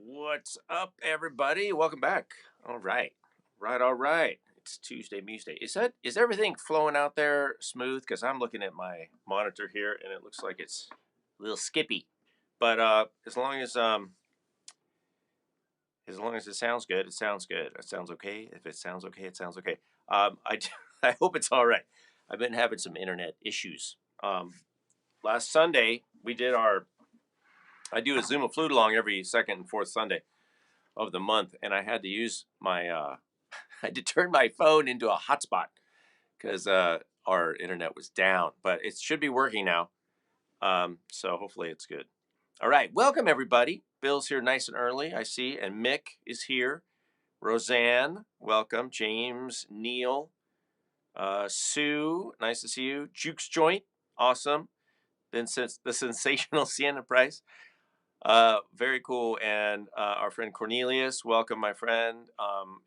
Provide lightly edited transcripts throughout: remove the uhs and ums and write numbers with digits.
What's up, everybody? Welcome back. All right, all right. It's Tuesday, Museday. Is everything flowing out there smooth? Because I'm looking at my monitor here, and it looks like it's a little skippy. But as long as it sounds good, it sounds good. It sounds okay. If it sounds okay, it sounds okay. I I hope it's all right. I've been having some internet issues. Last Sunday we did our. I do a Zoom flute along every second and fourth Sunday of the month, and I had to use my I had to turn my phone into a hotspot because our internet was down, but it should be working now. So hopefully it's good. All right, welcome everybody. Bill's here nice and early, I see. And Mick is here. Roseanne, welcome. James, Neil, Sue, nice to see you. Juke's Joint, awesome. Then the sensational Sienna Price, very cool. And our friend Cornelius, welcome, my friend.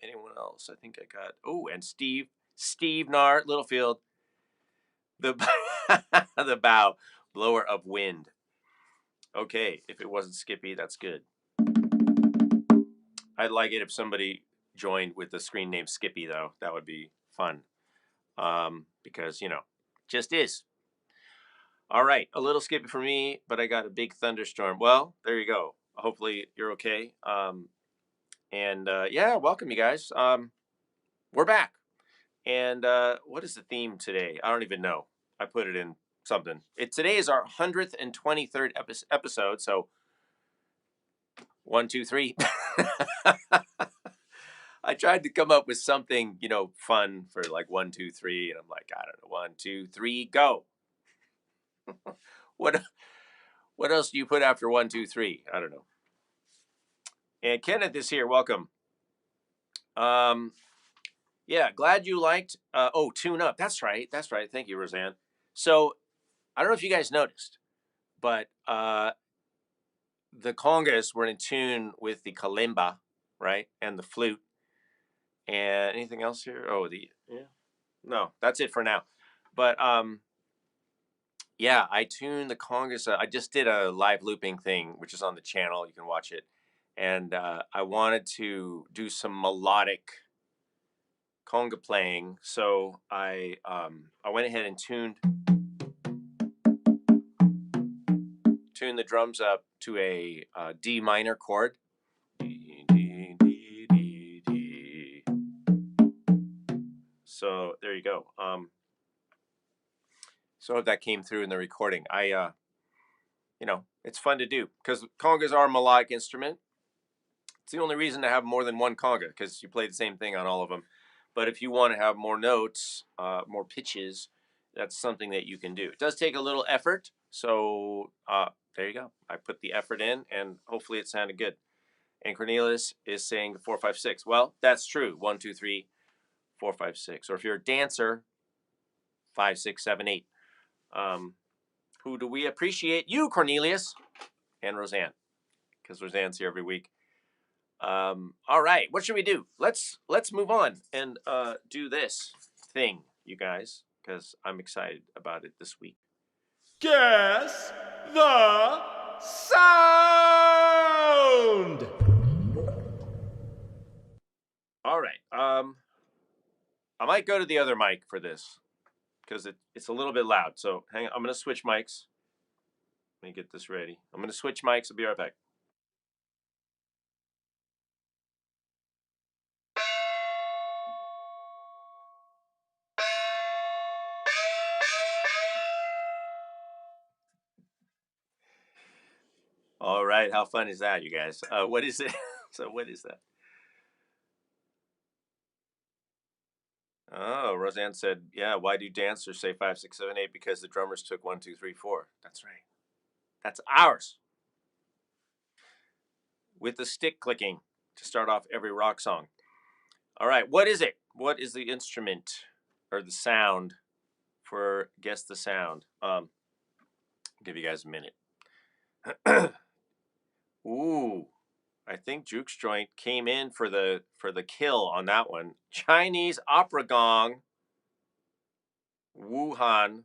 Anyone else? I think I got. Oh, and Steve Nart, Littlefield, the the bow blower of wind. Okay, if it wasn't Skippy, that's good. I'd like it if somebody joined with the screen name Skippy, though. That would be fun. Because, just is. All right, a little Skippy for me, but I got a big thunderstorm. Well, there you go. Hopefully you're okay. Yeah, welcome, you guys. We're back. And what is the theme today? I don't even know. I put it in something. Today is our 123rd episode, so 1, 2, 3. I tried to come up with something, fun for like 1, 2, 3, and I'm like, I don't know, 1, 2, 3, go. What else do you put after 1, 2, 3? I don't know. And Kenneth is here. Welcome. Yeah, glad you liked. Tune Up. That's right. Thank you, Roseanne. So I don't know if you guys noticed, but the congas were in tune with the kalimba, right, and the flute. And anything else here? No, that's it for now. But yeah, I tuned the congas. I just did a live looping thing, which is on the channel. You can watch it. And I wanted to do some melodic conga playing, so I went ahead and tuned the drums up to a D minor chord. D, D, D, D, D. So there you go. So that came through in the recording. It's fun to do because congas are a melodic instrument. It's the only reason to have more than one conga, because you play the same thing on all of them. But if you want to have more notes, more pitches, that's something that you can do. It does take a little effort. So there you go. I put the effort in, and hopefully it sounded good. And Cornelius is saying 4, 5, 6. Well, that's true. 1, 2, 3, 4, 5, 6. Or if you're a dancer, 5, 6, 7, 8. Who do we appreciate? You, Cornelius, and Roseanne, because Roseanne's here every week. All right, what should we do? Let's move on and do this thing, you guys, because I'm excited about it this week. Guess the sound. All right. I might go to the other mic for this because it's a little bit loud. So hang on. I'm gonna switch mics. Let me get this ready. I'm gonna switch mics. I'll be right back. All right, how fun is that, you guys? What is it? So what is that? Oh, Roseanne said, yeah, why do dancers say 5, 6, 7, 8? Because the drummers took 1, 2, 3, 4. That's right. That's ours. With the stick clicking to start off every rock song. All right, what is it? What is the instrument or the sound for Guess the Sound? Give you guys a minute. Ooh, I think Juke's Joint came in for the kill on that one. Chinese opera gong. Wuhan.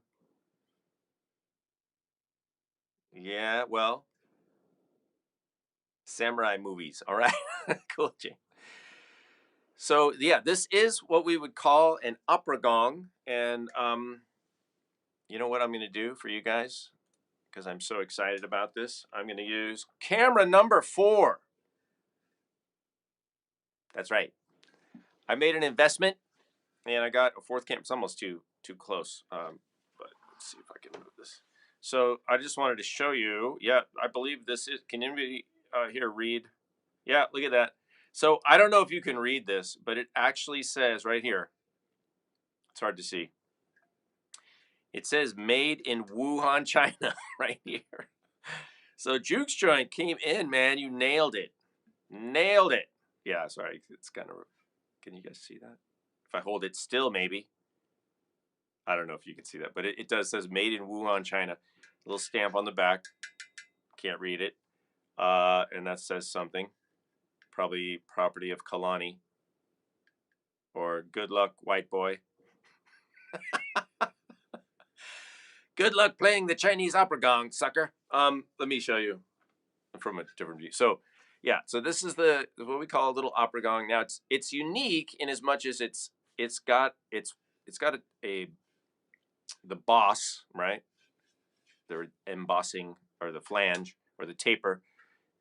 Yeah, well, samurai movies. All right, cool, Jane. So yeah, this is what we would call an opera gong, and you know what I'm going to do for you guys, because I'm so excited about this. I'm going to use camera number 4. That's right. I made an investment, and I got a 4th camera. It's almost too close, but let's see if I can move this. So I just wanted to show you. Yeah, I believe this is. Can anybody here read? Yeah, look at that. So I don't know if you can read this, but it actually says right here. It's hard to see. It says made in Wuhan, China, right here. So Juke's joint came in, man. You nailed it. Nailed it. Yeah, sorry. It's kind of. Can you guys see that? If I hold it still, maybe. I don't know if you can see that, but it does says made in Wuhan, China. A little stamp on the back. Can't read it. And that says something. Probably property of Kalani. Or good luck, white boy. Good luck playing the Chinese opera gong, sucker. Let me show you from a different view. So, yeah, so this is the what we call a little opera gong. Now it's unique in as much as it's got a the boss, right? The embossing or the flange or the taper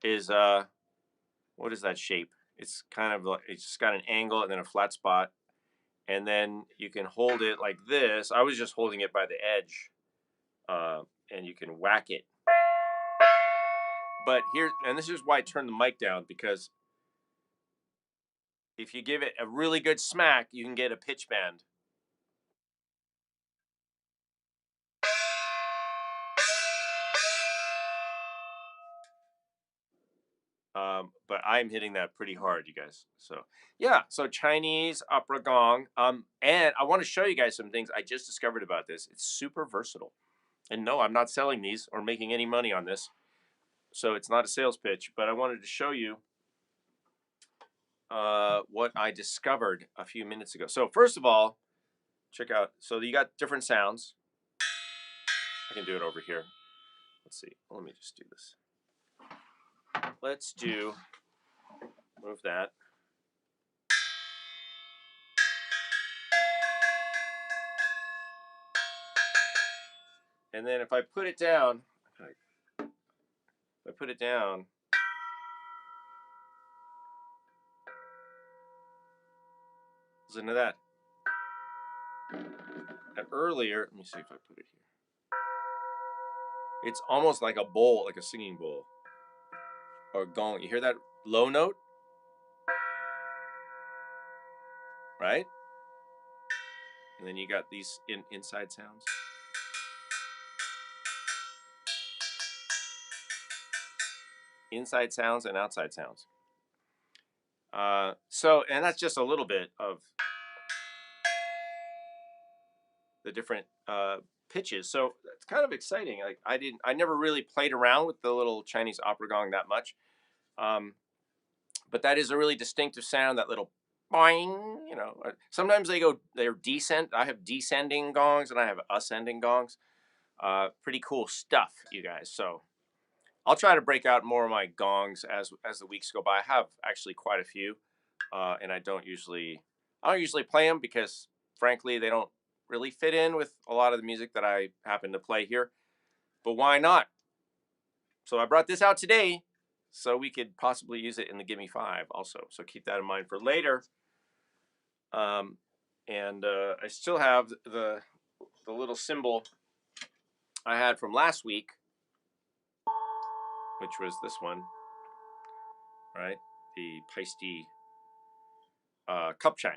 is what is that shape? It's kind of like it's just got an angle and then a flat spot, and then you can hold it like this. I was just holding it by the edge, and you can whack it. But here, and this is why I turned the mic down, because if you give it a really good smack, you can get a pitch bend. But I'm hitting that pretty hard, you guys. So yeah, so Chinese opera gong. And I want to show you guys some things I just discovered about this. It's super versatile. And no, I'm not selling these or making any money on this. So it's not a sales pitch, but I wanted to show you what I discovered a few minutes ago. So first of all, check out. So you got different sounds. I can do it over here. Let's see. Let me just do this. Let's move that. And then if I put it down, listen to that. And earlier, let me see if I put it here. It's almost like a bowl, like a singing bowl. Or gong. You hear that low note? Right? And then you got these inside sounds. Inside sounds and outside sounds. And that's just a little bit of the different pitches. So it's kind of exciting. Like I never really played around with the little Chinese opera gong that much. But that is a really distinctive sound, that little boing, sometimes they're descent. I have descending gongs and I have ascending gongs. Pretty cool stuff, you guys. So I'll try to break out more of my gongs as the weeks go by. I have actually quite a few, and I don't usually play them because, frankly, they don't really fit in with a lot of the music that I happen to play here. But why not? So I brought this out today, so we could possibly use it in the Gimme 5 also. So keep that in mind for later. And I still have the little cymbal I had from last week, which was this one, right? The Peisty cup chime.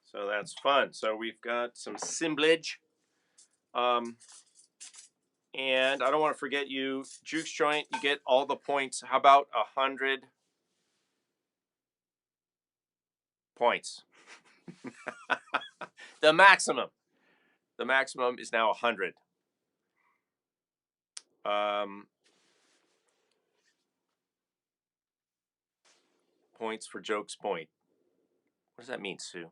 So that's fun. So we've got some cymbalage. And I don't want to forget you, Juke's joint, you get all the points. How about 100 points? The maximum. The maximum is now 100. Points for Joke's point. What does that mean, Sue?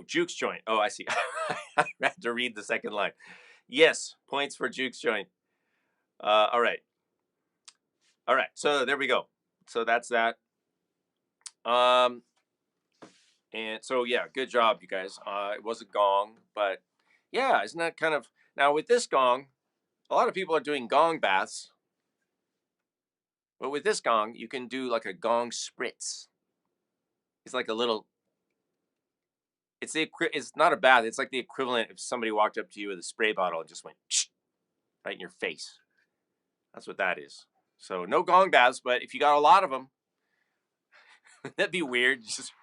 Juke's joint. Oh, I see. I had to read the second line. Yes, points for Juke's joint. All right. So there we go. So that's that. And so yeah, good job, you guys. It was a gong, but yeah, isn't that kind of now with this gong? A lot of people are doing gong baths, but with this gong, you can do like a gong spritz. It's like a little. It's not a bath. It's like the equivalent if somebody walked up to you with a spray bottle and just went right in your face. That's what that is. So no gong baths, but if you got a lot of them, That'd be weird. Just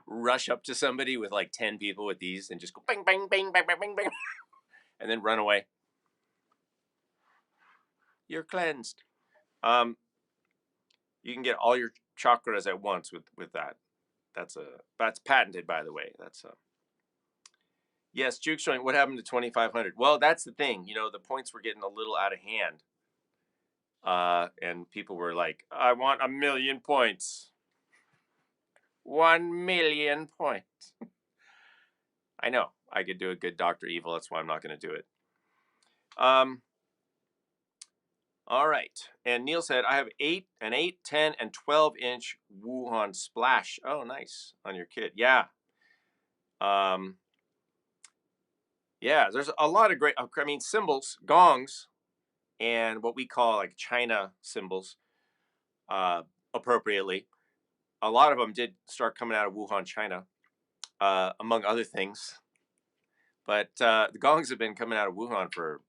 rush up to somebody with like 10 people with these and just go bang, bang, bang, bang, bang, bang, bang, and then run away. You're cleansed. Um, you can get all your chakras at once with that. That's patented, by the way. That's a yes. Juke showing what happened to 2,500. Well, that's the thing. The points were getting a little out of hand. And people were like, "I want 1,000,000 points. 1,000,000 points." I know I could do a good Doctor Evil. That's why I'm not going to do it. All right. And Neil said, I have an 8, 10, and 12-inch Wuhan splash. Oh, nice on your kid. Yeah. Yeah. There's a lot of great. I mean, cymbals, gongs, and what we call like China cymbals. Appropriately, a lot of them did start coming out of Wuhan, China, among other things. But the gongs have been coming out of Wuhan for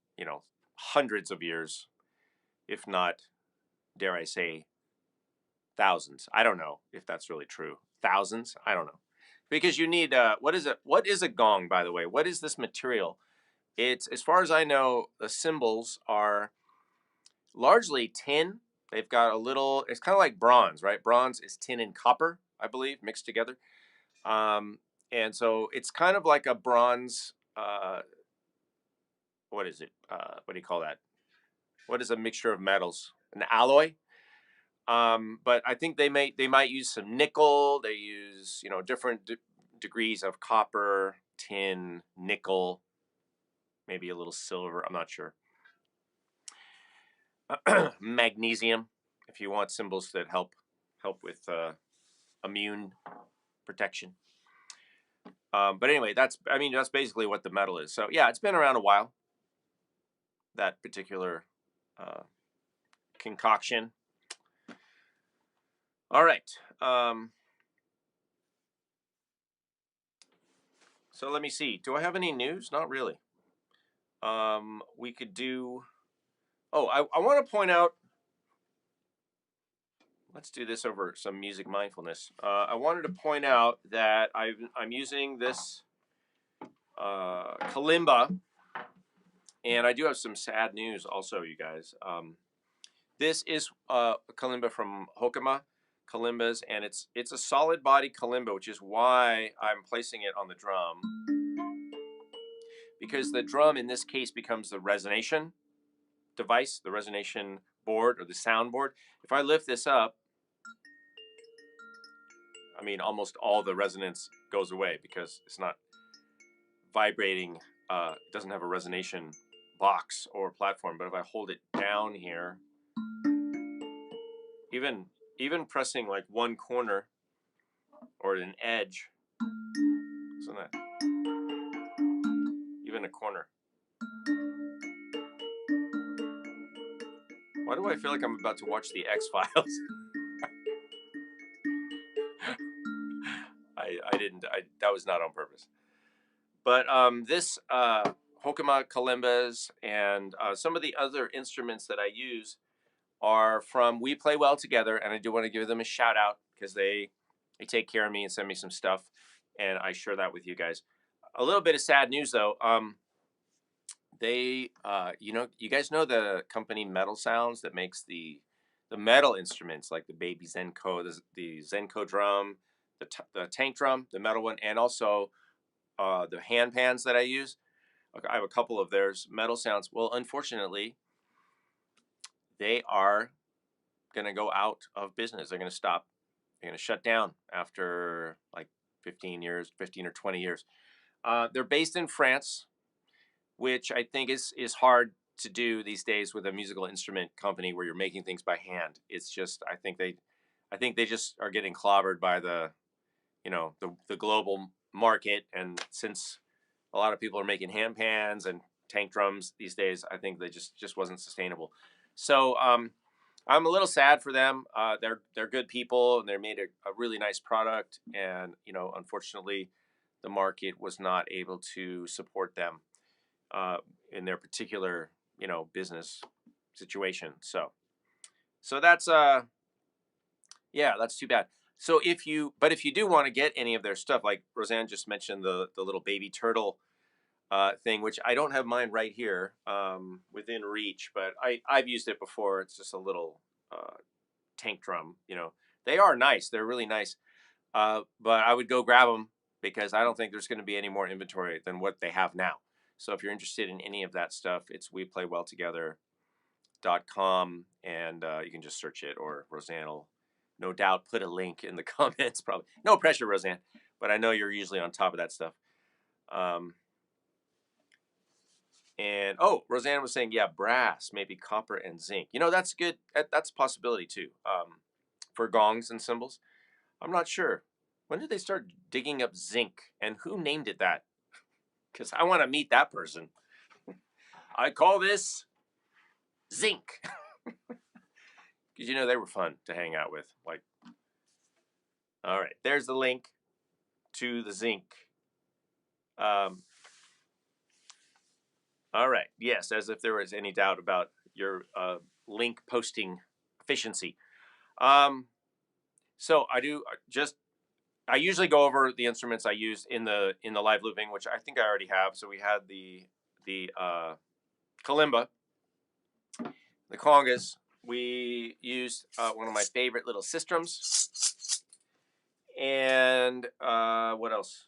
hundreds of years, if not, dare I say, thousands. I don't know if that's really true. Thousands? I don't know. Because you need what is it? What is a gong, by the way? What is this material? It's, as far as I know, the cymbals are largely tin. They've got a little. It's kind of like bronze, right? Bronze is tin and copper, I believe, mixed together. Um, and so it's kind of like a bronze. What is it? What do you call that? What is a mixture of metals? An alloy. But I think they might use some nickel. They use different degrees of copper, tin, nickel, maybe a little silver. I'm not sure. Magnesium, if you want symbols that help with immune protection. But anyway, that's basically what the metal is. So yeah, it's been around a while. That particular concoction. All right. So let me see. Do I have any news? Not really. We could do. Oh, I want to point out. Let's do this over some music mindfulness. I wanted to point out that I'm using this kalimba, and I do have some sad news also, you guys. This is a kalimba from Hokama Kalimbas, and it's a solid body kalimba, which is why I'm placing it on the drum, because the drum in this case becomes the resonation device, the resonation board or the sound board. If I lift this up, I mean, almost all the resonance goes away because it's not vibrating. It doesn't have a resonation box or platform. But if I hold it down here, even pressing like one corner or an edge, isn't that even a corner? Why do I feel like I'm about to watch the X-Files? I didn't. That was not on purpose. But this Hokama kalimbas and some of the other instruments that I use are from We Play Well Together, and I do want to give them a shout out because they take care of me and send me some stuff, and I share that with you guys. A little bit of sad news though. They you guys know the company Metal Sounds that makes the metal instruments like the Baby Zenko, the Zenko drum, the tank drum, the metal one, and also the hand pans that I use. I have a couple of theirs, Metal Sounds. Well, unfortunately, they are going to go out of business. They're going to stop. They're going to shut down after like 15 years, 15 or 20 years. They're based in France, which I think is hard to do these days with a musical instrument company where you're making things by hand. It's just I think they just are getting clobbered by the the global market, and since a lot of people are making hand pans and tank drums these days, I think they just wasn't sustainable. So I'm a little sad for them. They're good people, and they made a really nice product, and unfortunately, the market was not able to support them in their particular business situation. So that's yeah, that's too bad. So if you do want to get any of their stuff, like Roseanne just mentioned the little baby turtle thing, which I don't have mine right here within reach, but I've used it before. It's just a little tank drum. They are nice. They're really nice. But I would go grab them because I don't think there's going to be any more inventory than what they have now. So if you're interested in any of that stuff, it's weplaywelltogether.com, and you can just search it, or Roseanne will no doubt put a link in the comments. Probably no pressure, Roseanne, but I know you're usually on top of that stuff. And Roseanne was saying, yeah, brass, maybe copper and zinc. That's good. That's a possibility too, for gongs and cymbals. I'm not sure. When did they start digging up zinc, and who named it that? Because I want to meet that person. I call this zinc. Because they were fun to hang out with. All right, there's the link to the zinc. All right, yes, as if there was any doubt about your link posting efficiency. So I usually go over the instruments I used in the live looping, which I think I already have. So we had the kalimba, the congas. We used one of my favorite little sistrums, and what else?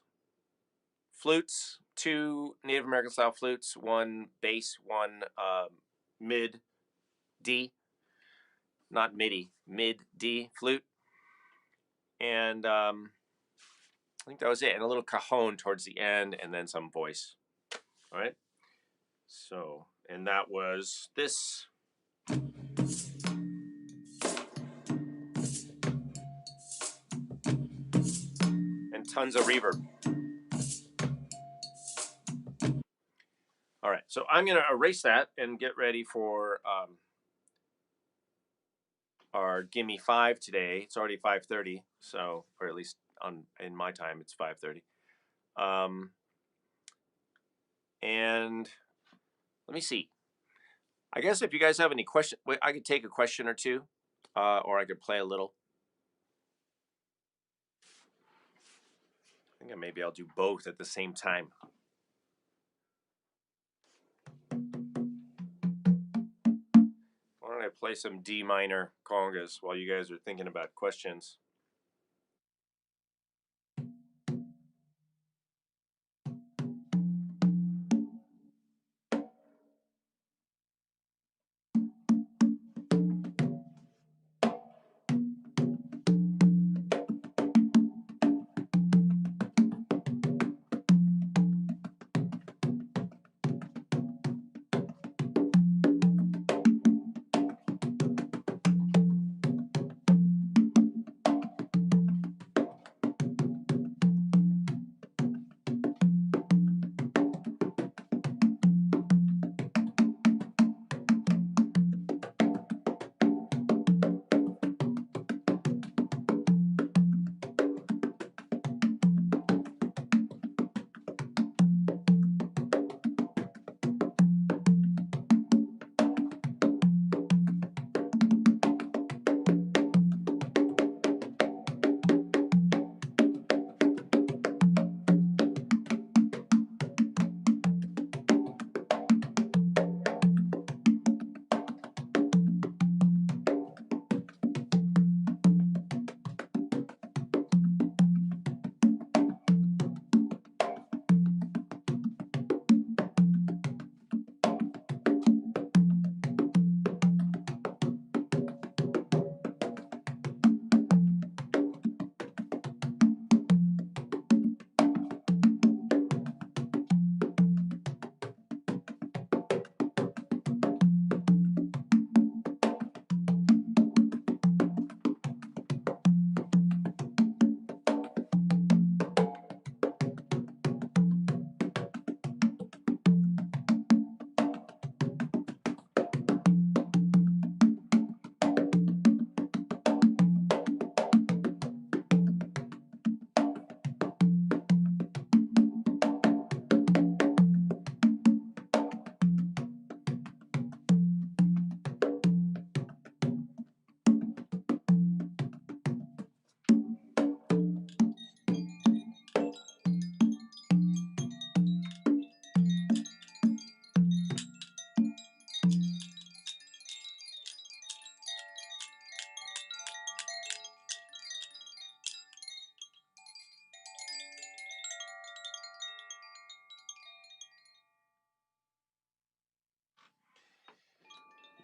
Flutes, 2 Native American style flutes, 1 bass, 1 mid D, not MIDI, mid D flute, and I think that was it, and a little cajon towards the end, and then some voice. All right. So, and that was this. And tons of reverb. All right, so I'm going to erase that and get ready for our Gimme 5 today. It's already 5:30, so, or at least in my time, it's 5:30. And let me see. I guess if you guys have any questions, I could take a question or two, or I could play a little. I think maybe I'll do both at the same time. Why don't I play some D minor congas while you guys are thinking about questions?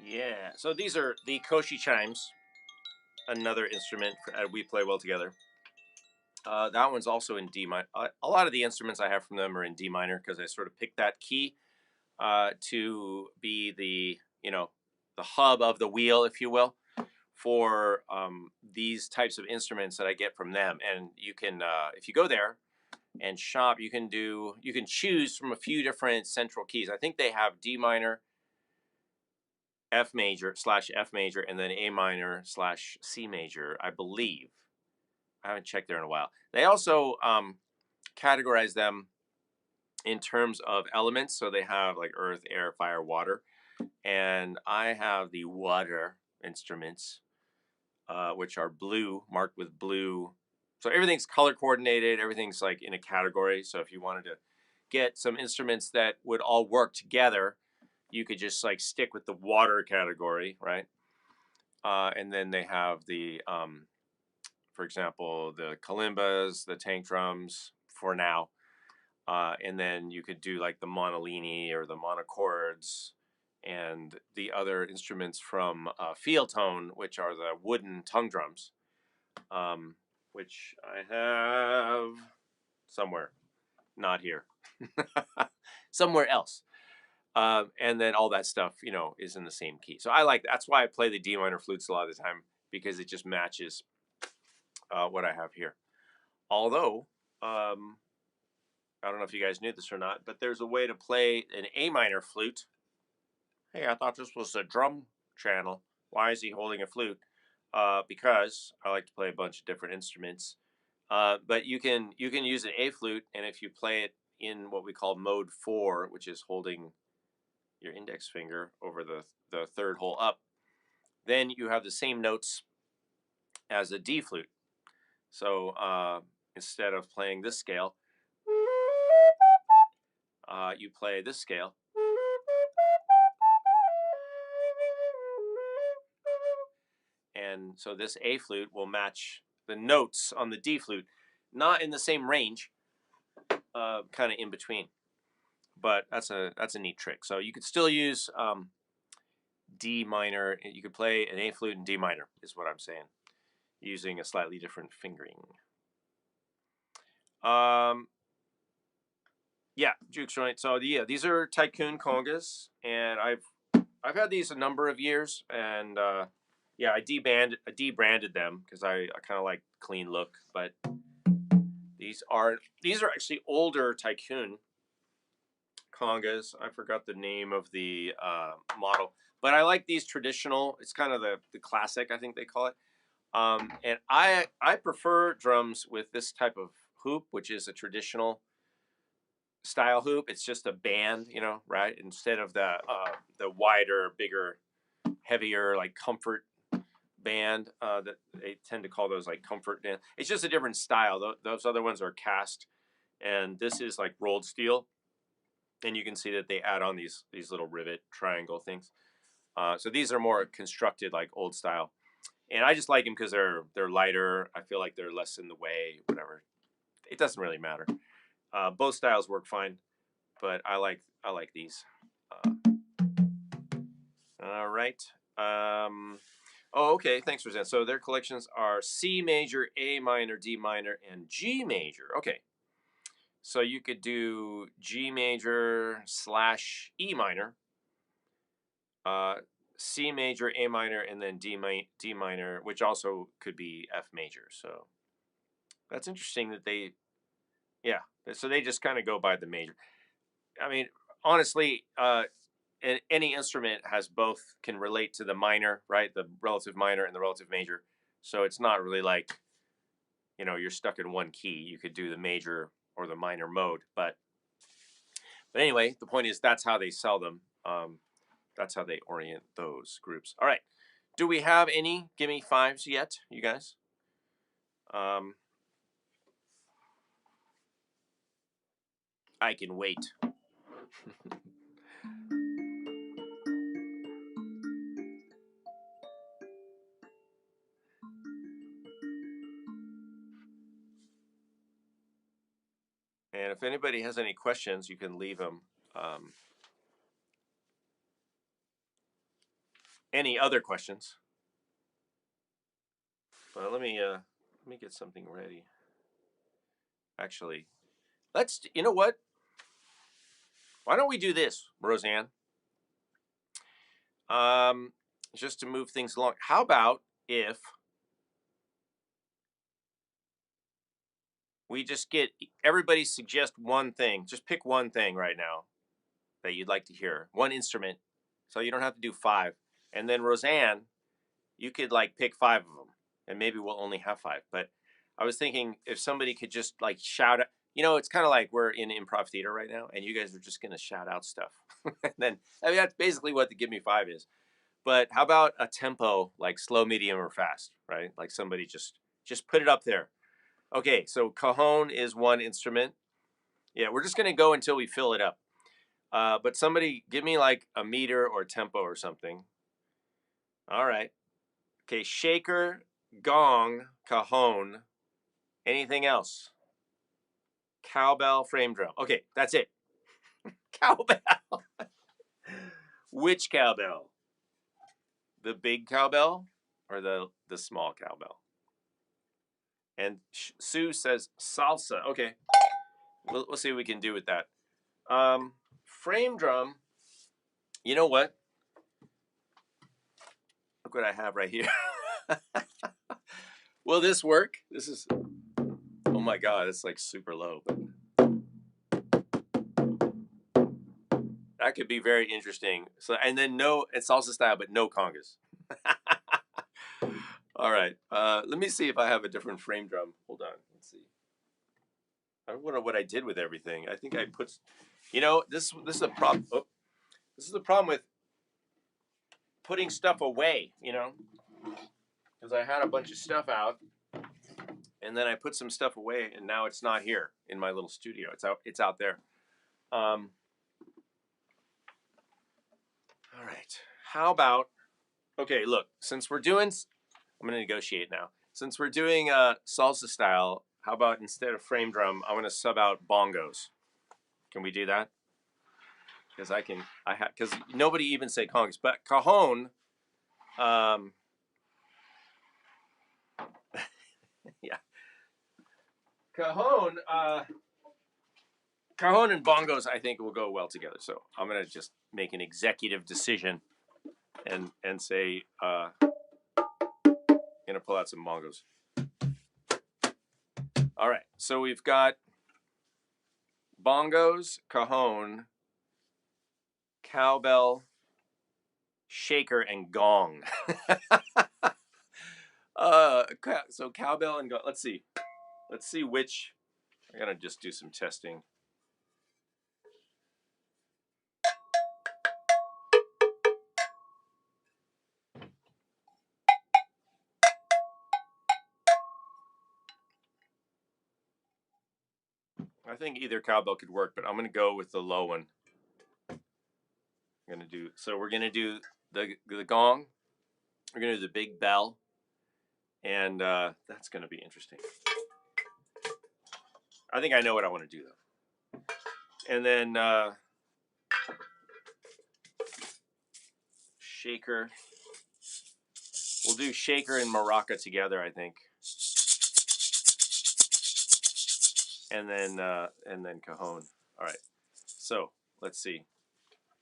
Yeah. So these are the Koshi chimes, another instrument we play well together. That one's also in D minor. A lot of the instruments I have from them are in D minor because I sort of picked that key to be the hub of the wheel, if you will, for these types of instruments that I get from them. And you can, if you go there and shop, you can choose from a few different central keys. I think they have D minor, F major / F major, and then A minor / C major, I believe. I haven't checked there in a while. They also categorize them in terms of elements. So they have like earth, air, fire, water. And I have the water instruments, which are blue, marked with blue. So everything's color coordinated. Everything's like in a category. So if you wanted to get some instruments that would all work together, you could just like stick with the water category, right? And then they have the, for example, the kalimbas, the tank drums for now. And then you could do like the monolini or the monochords and the other instruments from field tone, which are the wooden tongue drums, which I have somewhere, not here, somewhere else. And then all that stuff, is in the same key. So that's why I play the D minor flutes a lot of the time because it just matches what I have here. Although, I don't know if you guys knew this or not, but there's a way to play an A minor flute. Hey, I thought this was a drum channel. Why is he holding a flute? Because I like to play a bunch of different instruments. But you can use an A flute, and if you play it in what we call mode 4, which is holding your index finger over the third hole up, then you have the same notes as a D flute. So instead of playing this scale, you play this scale. And so this A flute will match the notes on the D flute, not in the same range, kind of in between. But that's a neat trick. So you could still use D minor. You could play an A flute in D minor, is what I'm saying, using a slightly different fingering. Yeah, juke joint. So yeah, these are Tycoon congas, and I've had these a number of years, and yeah, I debranded them because I kind of like clean look, but these are actually older Tycoon congas. I forgot the name of the model, but I like these traditional. It's kind of the classic, I think they call it. And I prefer drums with this type of hoop, which is a traditional style hoop. It's just a band, right? Instead of the wider, bigger, heavier, like comfort band that they tend to call those like comfort band. It's just a different style. Those other ones are cast, and this is like rolled steel. And you can see that they add on these little rivet triangle things. So these are more constructed like old style, and I just like them because they're lighter. I feel like they're less in the way. Whatever, it doesn't really matter. Both styles work fine, but I like these. All right. Oh, okay. Thanks, Roseanne. So their collections are C major, A minor, D minor, and G major. Okay. So you could do G major / E minor, C major, A minor, and then D minor, which also could be F major. So that's interesting that yeah. So they just kind of go by the major. I mean, honestly, any instrument can relate to the minor, right? The relative minor and the relative major. So it's not really like, you're stuck in one key. You could do the major or the minor mode, but anyway, the point is that's how they sell them. That's how they orient those groups. All right. Do we have any Gimme 5s yet, you guys? I can wait. And if anybody has any questions, you can leave them. any other questions. But let me get something ready. Actually, you know what? Why don't we do this, Roseanne? Just to move things along. How about if we just get everybody suggest one thing? Just pick one thing right now that you'd like to hear. One instrument. So you don't have to do 5. And then Roseanne, you could like pick 5 of them. And maybe we'll only have 5. But I was thinking if somebody could just like shout out, it's kind of like we're in improv theater right now, and you guys are just gonna shout out stuff. And then that's basically what the Give Me 5 is. But how about a tempo like slow, medium, or fast, right? Like somebody just put it up there. Okay, so cajon is one instrument. Yeah, we're just gonna go until we fill it up. But somebody give me like a meter or tempo or something. All right. Okay, shaker, gong, cajon. Anything else? Cowbell, frame drum. Okay, that's it. Cowbell. Which cowbell? The big cowbell or the small cowbell? And Sue says salsa. Okay, we'll see what we can do with that. Frame drum. You know what? Look what I have right here. Will this work? This is. Oh my God! It's like super low, but that could be very interesting. So, and then it's salsa style, but no congas. All right. Let me see if I have a different frame drum. Hold on. Let's see. I don't know what I did with everything. I think I put. This is a problem. Oh, this is the problem with putting stuff away. Because I had a bunch of stuff out, and then I put some stuff away, and now it's not here in my little studio. It's out there. All right. How about? Okay, look. Since we're doing, I'm gonna negotiate now. Since we're doing salsa style, how about instead of frame drum, I'm gonna sub out bongos. Can we do that? Because because nobody even say congas, but cajon. Yeah, cajon. Cajon and bongos, I think, will go well together. So I'm gonna just make an executive decision and say, gonna pull out some bongos. All right, so we've got bongos, cajon, cowbell, shaker, and gong. So cowbell and gong. Let's see which. I'm gonna just do some testing. I think either cowbell could work, but I'm gonna go with the low one. We're gonna do the gong. We're gonna do the big bell, and that's gonna be interesting. I think I know what I want to do though. And then shaker. We'll do shaker and maraca together, I think. And then cajon. All right. So let's see.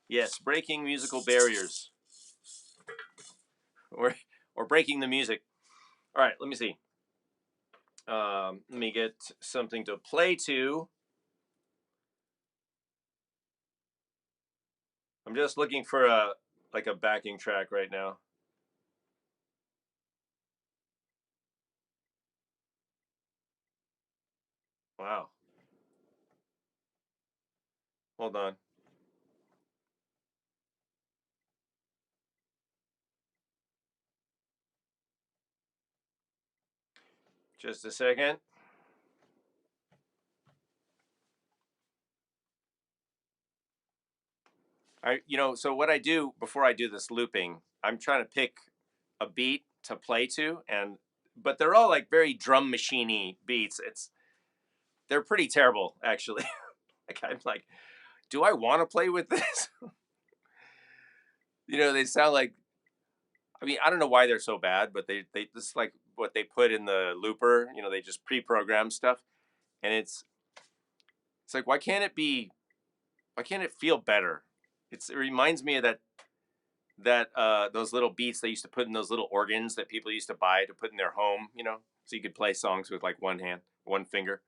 Yes, breaking musical barriers, or breaking the music. All right. Let me see. Let me get something to play to. I'm just looking for a backing track right now. Wow. Hold on. Just a second. So what I do before I do this looping, I'm trying to pick a beat to play to, but they're all like very drum machiney beats. They're pretty terrible actually. Like I'm like, do I want to play with this? They sound like I mean, I don't know why they're so bad, but they this is like what they put in the looper. You know, they just pre-program stuff, and it's like why can't it be? Why can't it feel better? It reminds me of that those little beats they used to put in those little organs that people used to buy to put in their home. You know, so you could play songs with like one hand, one finger.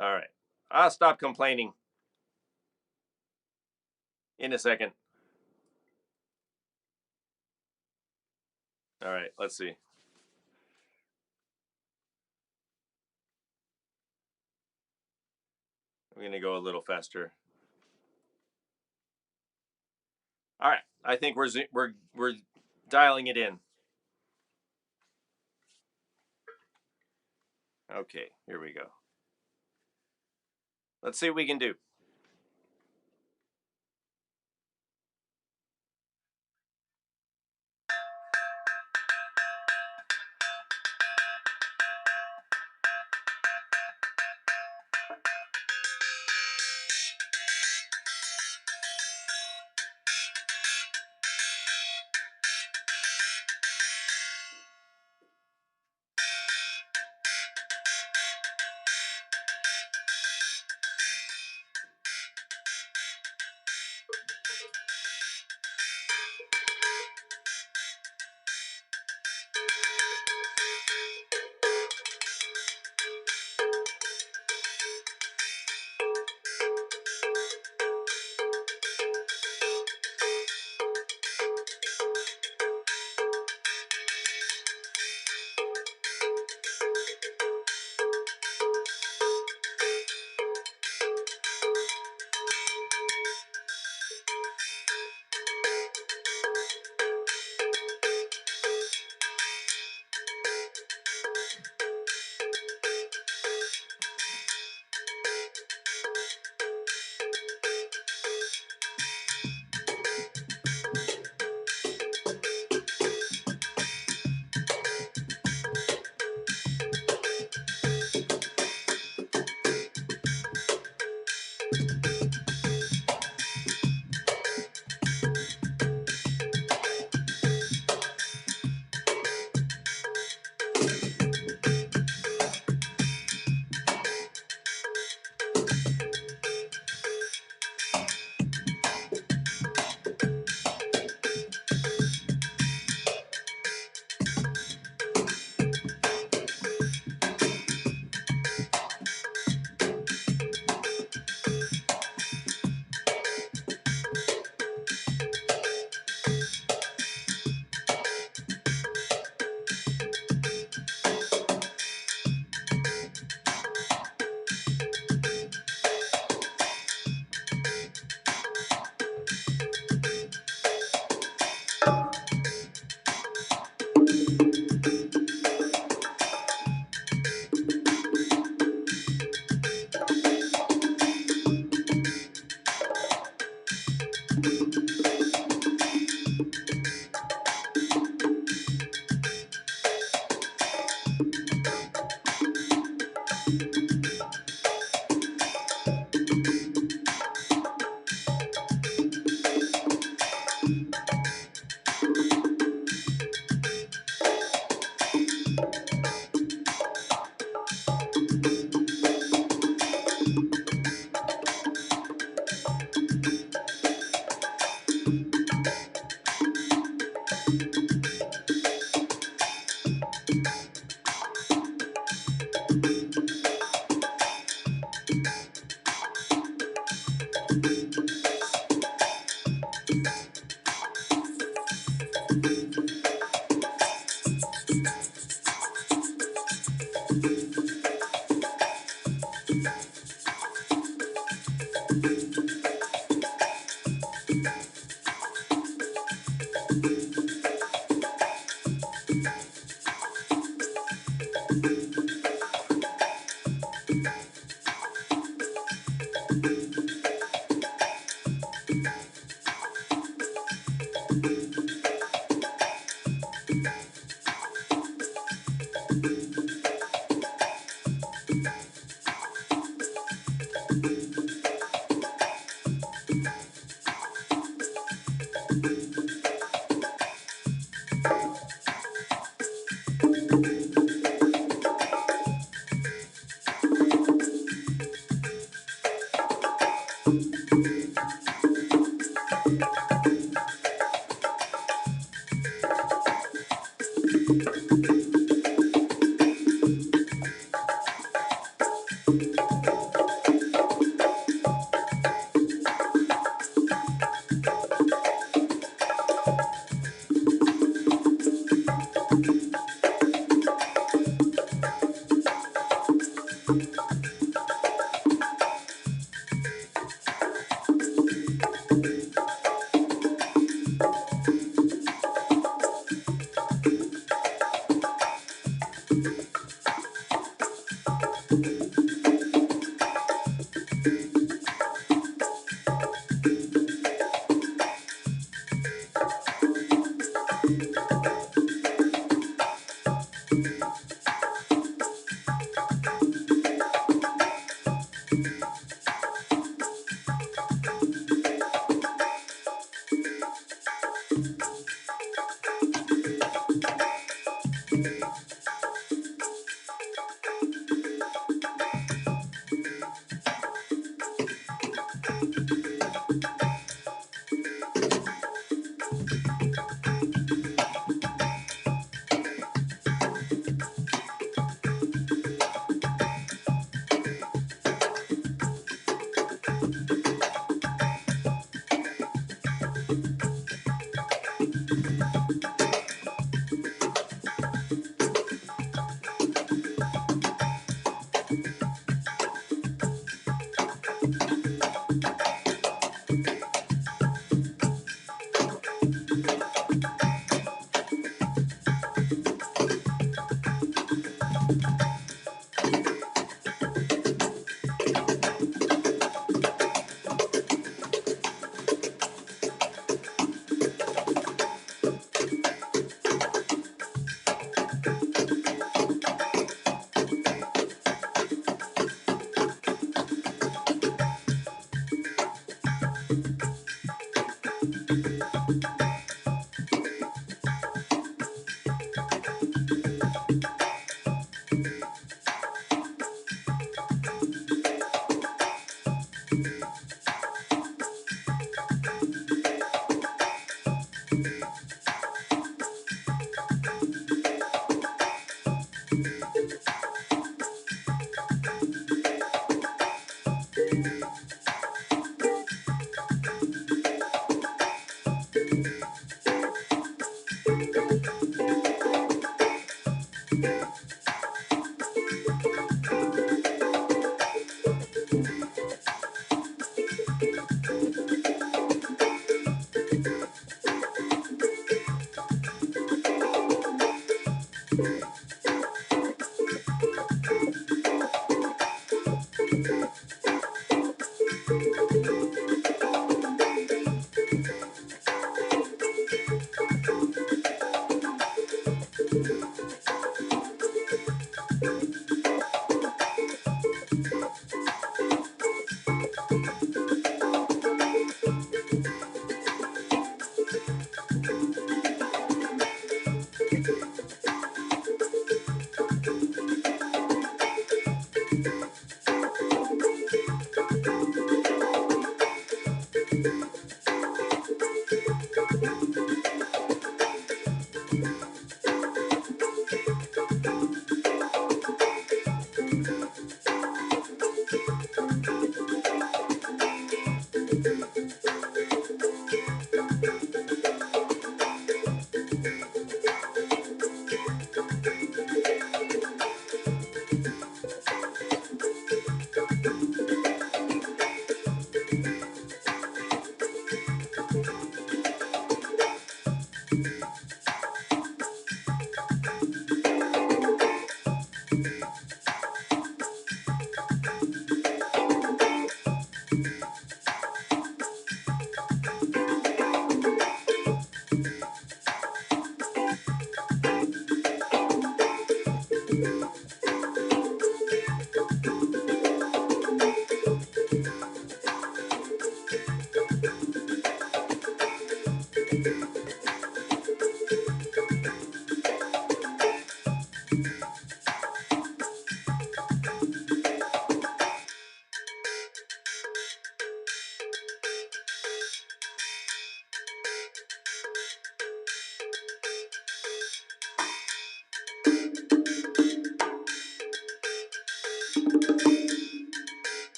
All right, I'll stop complaining in a second. All right, let's see. I'm gonna go a little faster. All right, I think we're dialing it in. Okay, here we go. Let's see what we can do.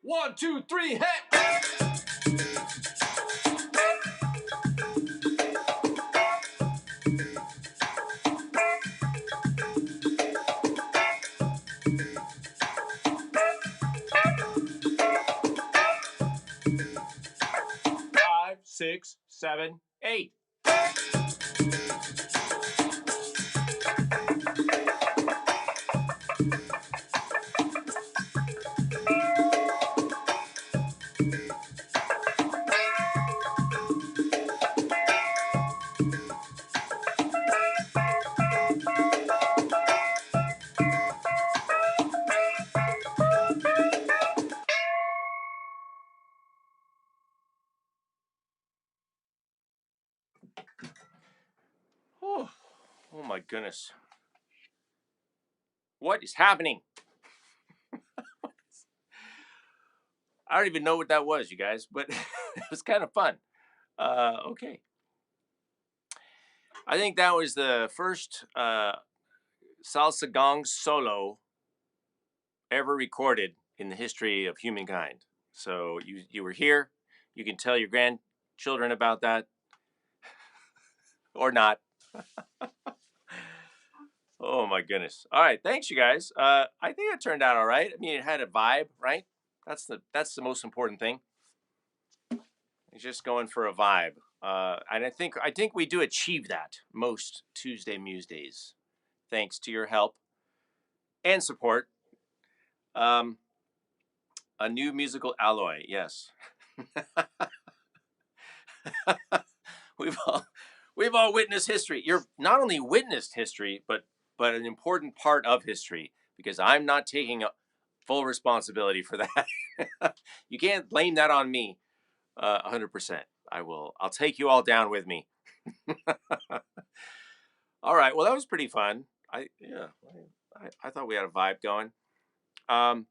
One, two, three, hey! 5, 6, 7, 8. Oh my goodness. What is happening? I don't even know what that was, you guys, but it was kind of fun. Okay. I think that was the first salsa gong solo ever recorded in the history of humankind. So you were here. You can tell your grandchildren about that or not. Oh my goodness. All right, thanks you guys. I think it turned out all right. I mean, it had a vibe, right? That's the most important thing. It's just going for a vibe. And I think we do achieve that most Tuesday Musedays, thanks to your help and support. Um, a new musical alloy, yes. we've all we've all witnessed history. You're not only witnessed history, but an important part of history because I'm not taking full responsibility for that. You can't blame that on me. 100%. I'll take you all down with me. All right. Well, that was pretty fun. I thought we had a vibe going. Um,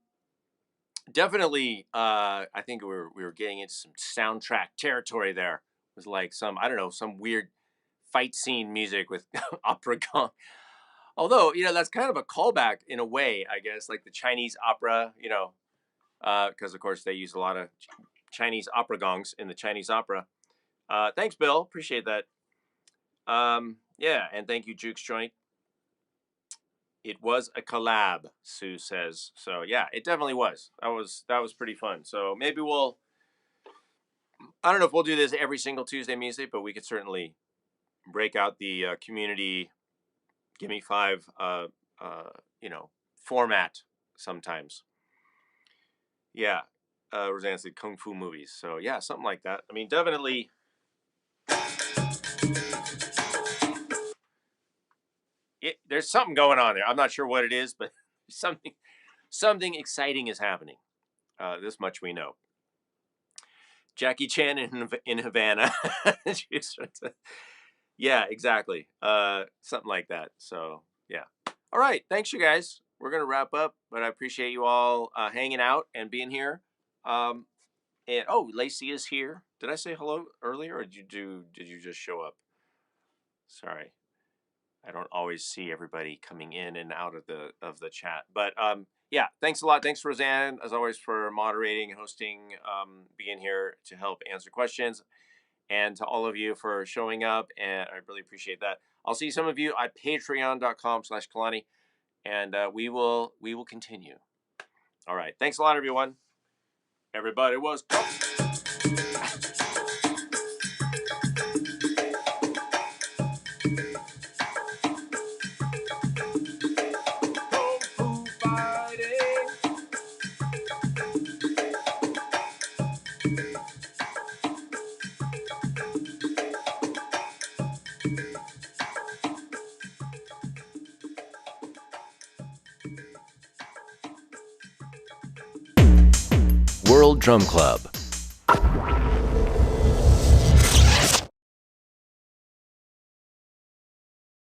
definitely. I think we were getting into some soundtrack territory there. It was like some I don't know some weird fight scene music with opera gong. Although that's kind of a callback in a way, I guess, like the Chinese opera. Because of course they use a lot of Chinese opera gongs in the Chinese opera. Thanks, Bill. Appreciate that. Yeah, and thank you, Juke's Joint. It was a collab, Sue says. So yeah, it definitely was. That was pretty fun. So maybe I don't know if we'll do this every single Tuesday music, but we could certainly break out the community Gimme Five format sometimes. Yeah. Roseanne said kung fu movies. So yeah, something like that. I mean, definitely. There's something going on there. I'm not sure what it is, but something exciting is happening. This much we know. Jackie Chan in Havana. Yeah, exactly. Something like that. So yeah. All right. Thanks, you guys. We're gonna wrap up, but I appreciate you all hanging out and being here. And Lacey is here. Did I say hello earlier, or did you just show up? Sorry, I don't always see everybody coming in and out of the chat. But yeah, thanks a lot. Thanks, Roseanne, as always, for moderating and hosting, being here to help answer questions, and to all of you for showing up. And I really appreciate that. I'll see some of you at patreon.com/Kalani, and we will continue. All right. Thanks a lot, everyone. Everybody was. World Drum Club.